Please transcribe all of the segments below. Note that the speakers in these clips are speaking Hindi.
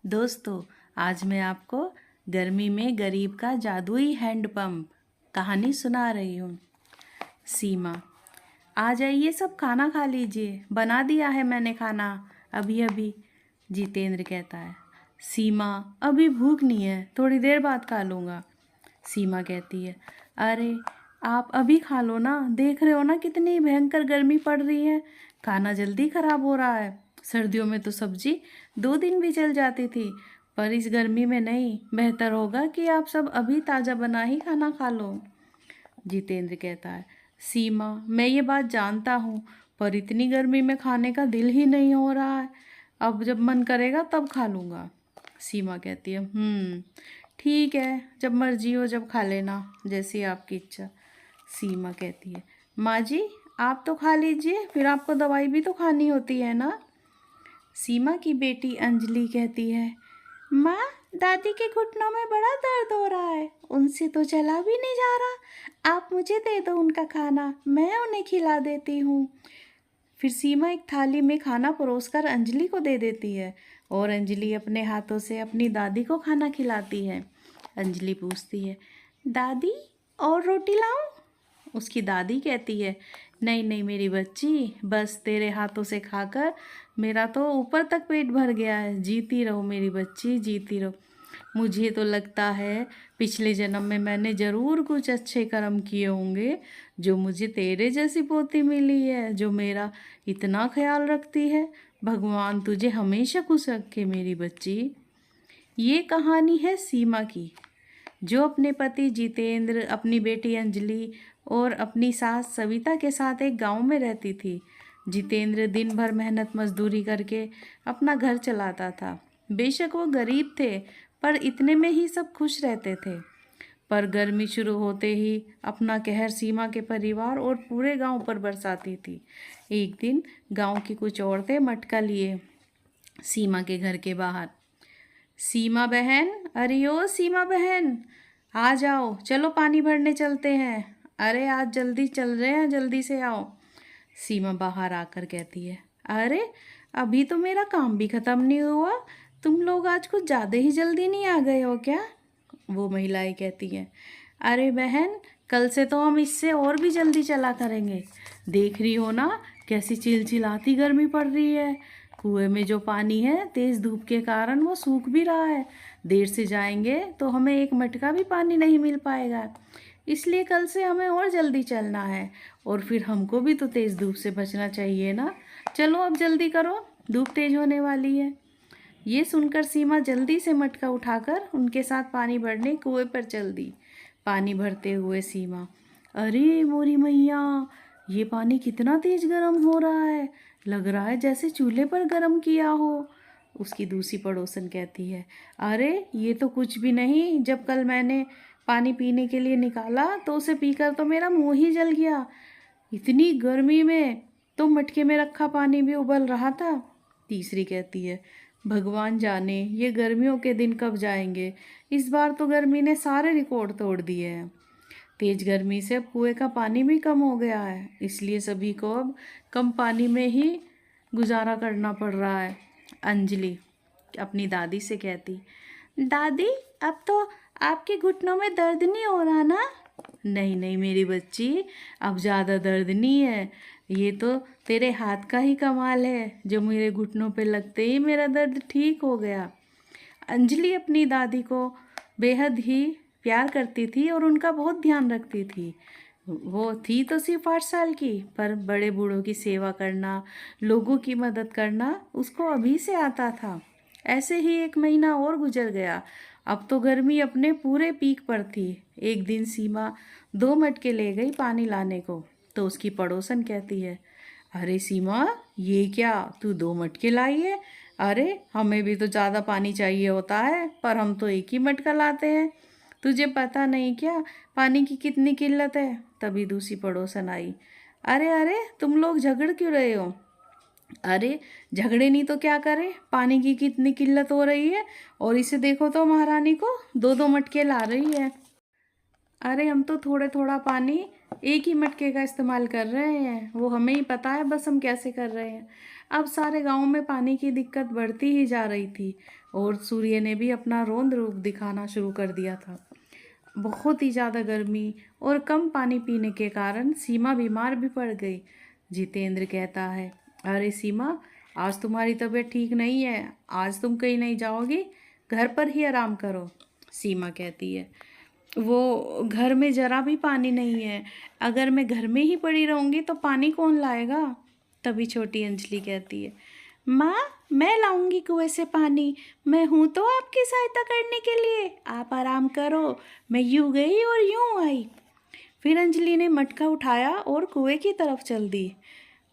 दोस्तों, आज मैं आपको गर्मी में गरीब का जादुई हैंडपंप कहानी सुना रही हूँ। सीमा, आ जाइए, सब खाना खा लीजिए, बना दिया है मैंने खाना अभी अभी। जितेंद्र कहता है, सीमा अभी भूख नहीं है, थोड़ी देर बाद खा लूँगा। सीमा कहती है, अरे आप अभी खा लो ना, देख रहे हो ना कितनी भयंकर गर्मी पड़ रही है, खाना जल्दी खराब हो रहा है। सर्दियों में तो सब्जी 2 दिन भी चल जाती थी, पर इस गर्मी में नहीं। बेहतर होगा कि आप सब अभी ताज़ा बना ही खाना खा लो। जितेंद्र कहता है, सीमा मैं ये बात जानता हूँ, पर इतनी गर्मी में खाने का दिल ही नहीं हो रहा है। अब जब मन करेगा तब खा लूँगा। सीमा कहती है, ठीक है, जब मर्जी हो जब खा लेना, जैसी आपकी इच्छा। सीमा कहती है, माँ जी आप तो खा लीजिए, फिर आपको दवाई भी तो खानी होती है ना। सीमा की बेटी अंजलि कहती है, माँ दादी के घुटनों में बड़ा दर्द हो रहा है, उनसे तो चला भी नहीं जा रहा। आप मुझे दे दो उनका खाना, मैं उन्हें खिला देती हूँ। फिर सीमा एक थाली में खाना परोसकर अंजलि को दे देती है और अंजलि अपने हाथों से अपनी दादी को खाना खिलाती है। अंजलि पूछती है, दादी और रोटी लाऊं? उसकी दादी कहती है, नहीं नहीं मेरी बच्ची, बस तेरे हाथों से खाकर मेरा तो ऊपर तक पेट भर गया है। जीती रहो मेरी बच्ची, जीती रहो। मुझे तो लगता है पिछले जन्म में मैंने ज़रूर कुछ अच्छे कर्म किए होंगे, जो मुझे तेरे जैसी पोती मिली है, जो मेरा इतना ख्याल रखती है। भगवान तुझे हमेशा खुश रखे मेरी बच्ची। ये कहानी है सीमा की, जो अपने पति जितेंद्र, अपनी बेटी अंजलि और अपनी सास सविता के साथ एक गांव में रहती थी। जितेंद्र दिन भर मेहनत मजदूरी करके अपना घर चलाता था। बेशक वो गरीब थे, पर इतने में ही सब खुश रहते थे। पर गर्मी शुरू होते ही अपना कहर सीमा के परिवार और पूरे गांव पर बरसाती थी। एक दिन गांव की कुछ औरतें मटका लिए सीमा के घर के बाहर। सीमा बहन, अरे ओ सीमा बहन, आ जाओ, चलो पानी भरने चलते हैं। अरे आज जल्दी चल रहे हैं, जल्दी से आओ। सीमा बाहर आकर कहती है, अरे अभी तो मेरा काम भी ख़त्म नहीं हुआ, तुम लोग आज कुछ ज़्यादा ही जल्दी नहीं आ गए हो क्या? वो महिलाएं कहती हैं, अरे बहन कल से तो हम इससे और भी जल्दी चला करेंगे। देख रही हो ना कैसी चिलचिलाती गर्मी पड़ रही है। कुएं में जो पानी है तेज़ धूप के कारण वो सूख भी रहा है। देर से जाएंगे तो हमें एक मटका भी पानी नहीं मिल पाएगा। इसलिए कल से हमें और जल्दी चलना है, और फिर हमको भी तो तेज़ धूप से बचना चाहिए ना। चलो अब जल्दी करो, धूप तेज होने वाली है। ये सुनकर सीमा जल्दी से मटका उठाकर उनके साथ पानी भरने कुएं पर चल दी। पानी भरते हुए सीमा, अरे मोरी मैया, ये पानी कितना तेज गर्म हो रहा है, लग रहा है जैसे चूल्हे पर गर्म किया हो। उसकी दूसरी पड़ोसन कहती है, अरे ये तो कुछ भी नहीं, जब कल मैंने पानी पीने के लिए निकाला तो उसे पीकर तो मेरा मुंह ही जल गया। इतनी गर्मी में तो मटके में रखा पानी भी उबल रहा था। तीसरी कहती है, भगवान जाने ये गर्मियों के दिन कब जाएंगे, इस बार तो गर्मी ने सारे रिकॉर्ड तोड़ दिए हैं। तेज गर्मी से अब कुएं का पानी भी कम हो गया है, इसलिए सभी को अब कम पानी में ही गुजारा करना पड़ रहा है। अंजलि अपनी दादी से कहती, दादी अब तो आपके घुटनों में दर्द नहीं हो रहा ना? नहीं नहीं मेरी बच्ची, अब ज़्यादा दर्द नहीं है। ये तो तेरे हाथ का ही कमाल है, जो मेरे घुटनों पे लगते ही मेरा दर्द ठीक हो गया। अंजलि अपनी दादी को बेहद ही प्यार करती थी और उनका बहुत ध्यान रखती थी। वो थी तो सिर्फ 8 साल की, पर बड़े बूढ़ों की सेवा करना, लोगों की मदद करना उसको अभी से आता था। ऐसे ही 1 महीना और गुजर गया। अब तो गर्मी अपने पूरे पीक पर थी। एक दिन सीमा 2 मटके ले गई पानी लाने को, तो उसकी पड़ोसन कहती है, अरे सीमा ये क्या, तू 2 मटके लाई है? अरे हमें भी तो ज़्यादा पानी चाहिए होता है, पर हम तो एक ही मटका लाते हैं। तुझे पता नहीं क्या पानी की कितनी किल्लत है? तभी दूसरी पड़ोसन आई, अरे अरे तुम लोग झगड़ क्यों रहे हो? अरे झगड़े नहीं तो क्या करें, पानी की कितनी किल्लत हो रही है, और इसे देखो तो महारानी को 2-2 मटके ला रही है। अरे हम तो थोड़े थोड़ा पानी एक ही मटके का इस्तेमाल कर रहे हैं, वो हमें ही पता है बस हम कैसे कर रहे हैं। अब सारे गांव में पानी की दिक्कत बढ़ती ही जा रही थी और सूर्य ने भी अपना रौद्र रूप दिखाना शुरू कर दिया था। बहुत ही ज़्यादा गर्मी और कम पानी पीने के कारण सीमा बीमार भी पड़ गई। जितेंद्र कहता है, अरे सीमा, आज तुम्हारी तबीयत ठीक नहीं है, आज तुम कहीं नहीं जाओगी, घर पर ही आराम करो। सीमा कहती है, वो घर में ज़रा भी पानी नहीं है, अगर मैं घर में ही पड़ी रहूँगी तो पानी कौन लाएगा। तभी छोटी अंजलि कहती है, माँ, मैं लाऊंगी कुएं से पानी, मैं हूँ तो आपकी सहायता करने के लिए, आप आराम करो। मैं यूँ गई और यूँ आई। फिर अंजलि ने मटका उठाया और कुएं की तरफ चल दी।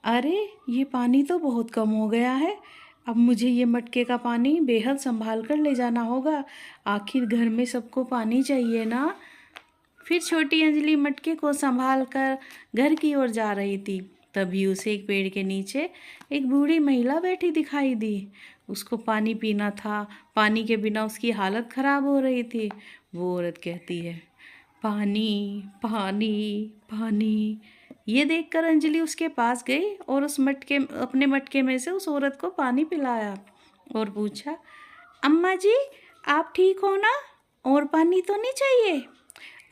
अरे, ये पानी तो बहुत कम हो गया है, अब मुझे ये मटके का पानी बेहद संभाल कर ले जाना होगा, आखिर घर में सबको पानी चाहिए ना। फिर छोटी अंजलि मटके को संभाल कर घर की ओर जा रही थी। तभी उसे एक पेड़ के नीचे एक बूढ़ी महिला बैठी दिखाई दी। उसको पानी पीना था, पानी के बिना उसकी हालत खराब हो रही थी। वो औरत कहती है, पानी पानी पानी। ये देखकर अंजलि उसके पास गई और अपने मटके में से उस औरत को पानी पिलाया और पूछा, अम्मा जी, आप ठीक हो ना, और पानी तो नहीं चाहिए।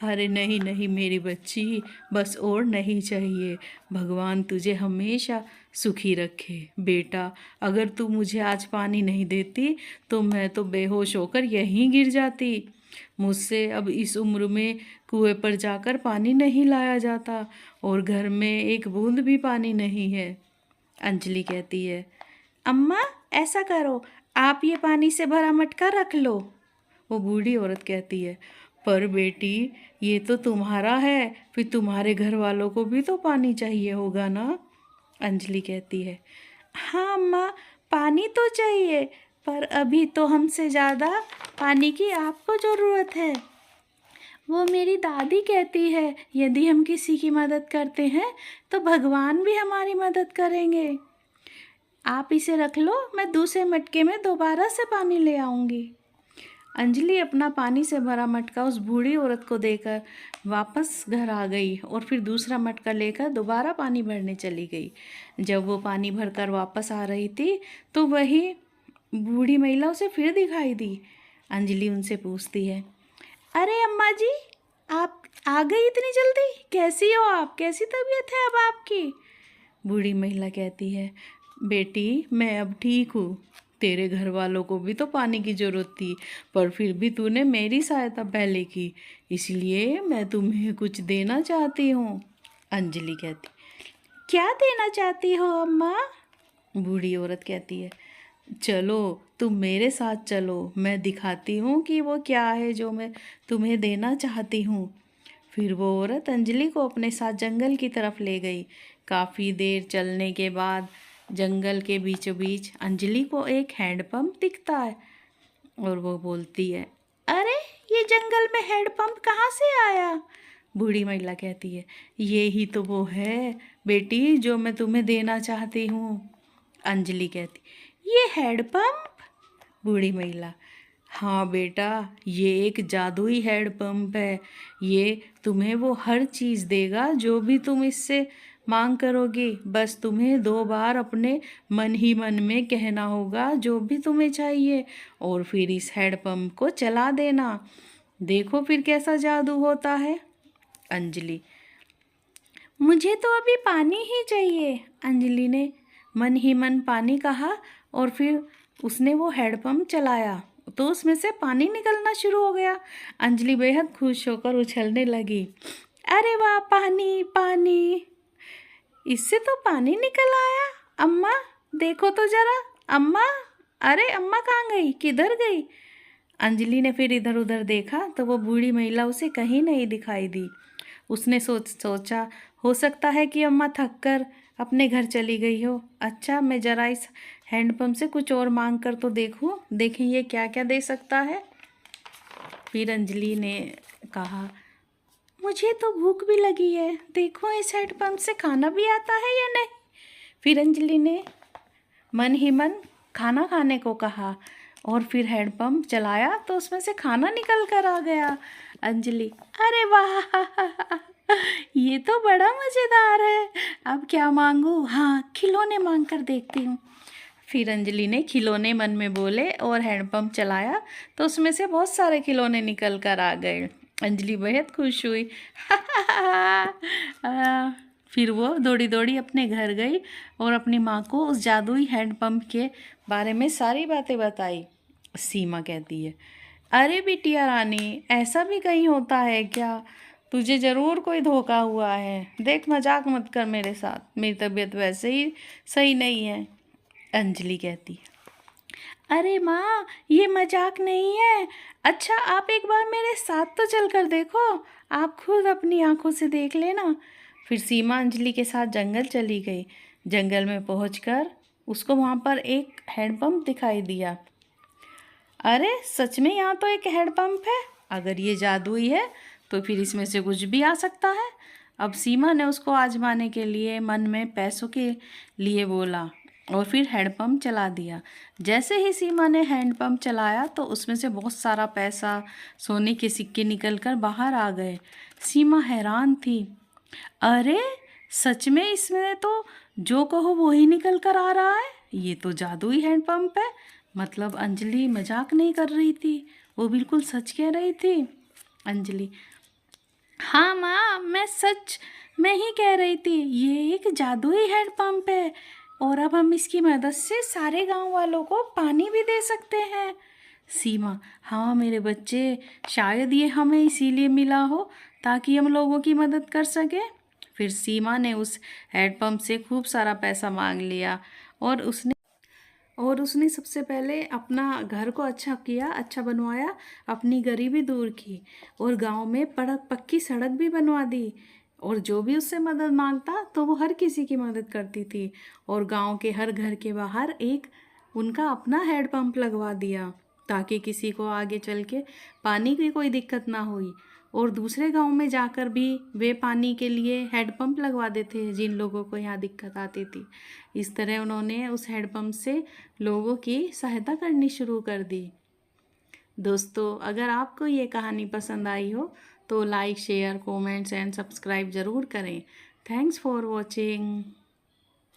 अरे नहीं नहीं मेरी बच्ची, बस और नहीं चाहिए, भगवान तुझे हमेशा सुखी रखे। बेटा, अगर तू मुझे आज पानी नहीं देती तो मैं तो बेहोश होकर यहीं गिर जाती। मुझसे अब इस उम्र में कुएं पर जाकर पानी नहीं लाया जाता और घर में एक बूंद भी पानी नहीं है। अंजलि कहती है, अम्मा, ऐसा करो, आप ये पानी से भरा मटका रख लो। वो बूढ़ी औरत कहती है, पर बेटी, ये तो तुम्हारा है, फिर तुम्हारे घर वालों को भी तो पानी चाहिए होगा ना। अंजलि कहती है, हाँ अम्मा, पानी तो चाहिए, पर अभी तो हमसे ज़्यादा पानी की आपको ज़रूरत है। वो मेरी दादी कहती है, यदि हम किसी की मदद करते हैं तो भगवान भी हमारी मदद करेंगे। आप इसे रख लो, मैं दूसरे मटके में दोबारा से पानी ले आऊँगी। अंजलि अपना पानी से भरा मटका उस बूढ़ी औरत को देकर वापस घर आ गई और फिर दूसरा मटका लेकर दोबारा पानी भरने चली गई। जब वो पानी भरकर वापस आ रही थी तो वही बूढ़ी महिला उसे फिर दिखाई दी। अंजलि उनसे पूछती है, अरे अम्मा जी, आप आ गई इतनी जल्दी, कैसी हो आप, कैसी तबीयत है अब आपकी। बूढ़ी महिला कहती है, बेटी, मैं अब ठीक हूँ, तेरे घर वालों को भी तो पानी की ज़रूरत थी, पर फिर भी तूने मेरी सहायता पहले की, इसलिए मैं तुम्हें कुछ देना चाहती हूँ। अंजलि कहती, क्या देना चाहती हो अम्मा। बूढ़ी औरत कहती है, चलो तुम मेरे साथ चलो, मैं दिखाती हूँ कि वो क्या है जो मैं तुम्हें देना चाहती हूँ। फिर वो औरत अंजलि को अपने साथ जंगल की तरफ ले गई। काफ़ी देर चलने के बाद जंगल के बीचों बीच अंजलि को एक हैंडपम्प दिखता है और वो बोलती है, अरे, ये जंगल में हैंडपम्प कहाँ से आया। बूढ़ी महिला कहती है, ये ही तो वो है बेटी जो मैं तुम्हें देना चाहती हूँ। अंजलि कहती, ये हैंडपम्प। बूढ़ी महिला, हाँ बेटा, ये एक जादुई हैंडपम्प है, ये तुम्हें वो हर चीज़ देगा जो भी तुम इससे मांग करोगे। बस तुम्हें 2 बार अपने मन ही मन में कहना होगा जो भी तुम्हें चाहिए और फिर इस हैंडपम्प को चला देना, देखो फिर कैसा जादू होता है। अंजलि, मुझे तो अभी पानी ही चाहिए। अंजलि ने मन ही मन पानी कहा और फिर उसने वो हैंडपम्प चलाया तो उसमें से पानी निकलना शुरू हो गया। अंजलि बेहद खुश होकर उछलने लगी, अरे वाह, पानी पानी, इससे तो पानी निकल आया। अम्मा देखो तो ज़रा, अम्मा, अरे अम्मा कहाँ गई, किधर गई। अंजलि ने फिर इधर उधर देखा तो वो बूढ़ी महिला उसे कहीं नहीं दिखाई दी। उसने सोचा हो सकता है कि अम्मा थक कर अपने घर चली गई हो। अच्छा, मैं ज़रा इस हैंडपम्प से कुछ और मांग कर तो देखूं, देखें ये क्या क्या दे सकता है। फिर अंजलि ने कहा, मुझे तो भूख भी लगी है, देखो इस हैंडपम्प से खाना भी आता है या नहीं। फिर अंजलि ने मन ही मन खाना खाने को कहा और फिर हैंडपम्प चलाया तो उसमें से खाना निकल कर आ गया। अंजलि, अरे वाह, ये तो बड़ा मज़ेदार है। अब क्या मांगूँ? हाँ, खिलौने मांग कर देखती हूँ। फिर अंजलि ने खिलौने मन में बोले और हैंडपम्प चलाया तो उसमें से बहुत सारे खिलौने निकल कर आ गए। अंजलि बेहद खुश हुई। फिर वो दौड़ी दौड़ी अपने घर गई और अपनी माँ को उस जादुई हैंडपम्प के बारे में सारी बातें बताई। सीमा कहती है, अरे बिटिया रानी, ऐसा भी कहीं होता है क्या? तुझे ज़रूर कोई धोखा हुआ है। देख, मजाक मत कर मेरे साथ, मेरी तबीयत वैसे ही सही नहीं है। अंजलि कहती है, अरे माँ, ये मजाक नहीं है। अच्छा, आप एक बार मेरे साथ तो चल कर देखो, आप खुद अपनी आंखों से देख लेना। फिर सीमा अंजलि के साथ जंगल चली गई। जंगल में पहुंचकर उसको वहाँ पर एक हैंडपम्प दिखाई दिया। अरे सच में यहाँ तो एक हैंडपम्प है। अगर ये जादुई है तो फिर इसमें से कुछ भी आ सकता है। अब सीमा ने उसको आजमाने के लिए मन में पैसों के लिए बोला और फिर हैंडपम्प चला दिया। जैसे ही सीमा ने हैंडपम्प चलाया तो उसमें से बहुत सारा पैसा, सोने के सिक्के निकलकर बाहर आ गए। सीमा हैरान थी। अरे सच में इसमें तो जो कहो वो ही निकल कर आ रहा है। ये तो जादुई हैंडपम्प है। मतलब अंजलि मजाक नहीं कर रही थी, वो बिल्कुल सच कह रही थी। अंजलि, हाँ माँ, मैं सच में ही कह रही थी, ये एक जादुई हैंडपम्प है और अब हम इसकी मदद से सारे गांव वालों को पानी भी दे सकते हैं। सीमा, हाँ मेरे बच्चे, शायद ये हमें इसीलिए मिला हो ताकि हम लोगों की मदद कर सके। फिर सीमा ने उस हैंडपम्प से खूब सारा पैसा मांग लिया और उसने सबसे पहले अपना घर को अच्छा किया, अच्छा बनवाया, अपनी गरीबी दूर की और गांव में पक्की सड़क भी बनवा दी। और जो भी उससे मदद मांगता तो वो हर किसी की मदद करती थी और गांव के हर घर के बाहर एक उनका अपना हैंडपम्प लगवा दिया ताकि किसी को आगे चल के पानी की कोई दिक्कत ना हुई। और दूसरे गांव में जाकर भी वे पानी के लिए हैंडपम्प लगवा देते हैं जिन लोगों को यहाँ दिक्कत आती थी। इस तरह उन्होंने उस हैंडपम्प से लोगों की सहायता करनी शुरू कर दी। दोस्तों, अगर आपको ये कहानी पसंद आई हो तो like, share, comments and subscribe ज़रूर करें। Thanks for watching.